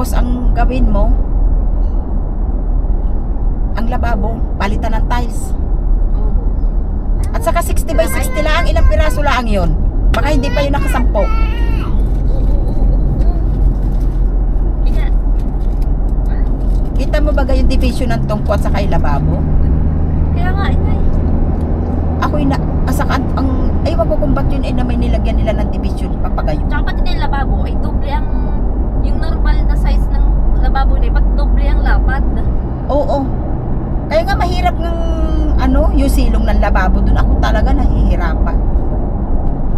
Tapos ang gawin mo, ang lababo, palitan ng tiles. At saka 60 by 60 lang, ilang piraso lang yun. Baka hindi pa yun nakasampo. Kita mo ba yung division ng tungko at saka yung lababo? Kaya nga, inay. Ako'y na, asaka ang, ewan ko kung ba't yun ay na may nilagyan nila ng division papagayo. Tsaka pati na yung lababo ay doble ang, yung normal na size ng lababo na pag doble ang lapad. Oo. Kaya nga mahirap ng ano, yung silong ng lababo doon. Ako talaga nahihirapan.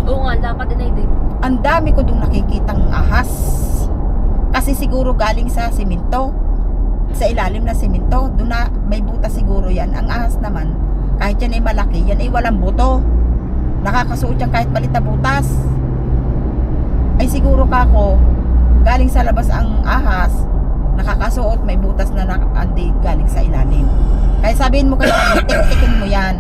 Oo nga, lapad inay din. Ang dami ko doon nakikitang ahas. Kasi siguro galing sa simento. Sa ilalim na simento. Doon na may butas siguro yan. Ang ahas naman, kahit yan ay malaki, yan ay walang buto. Nakakasuot yan kahit balit na butas. Ay siguro kako, galing sa labas ang ahas, nakakasuot, may butas na andi galing sa ilalim. Kaya sabihin mo kay tik-tikin mo yan.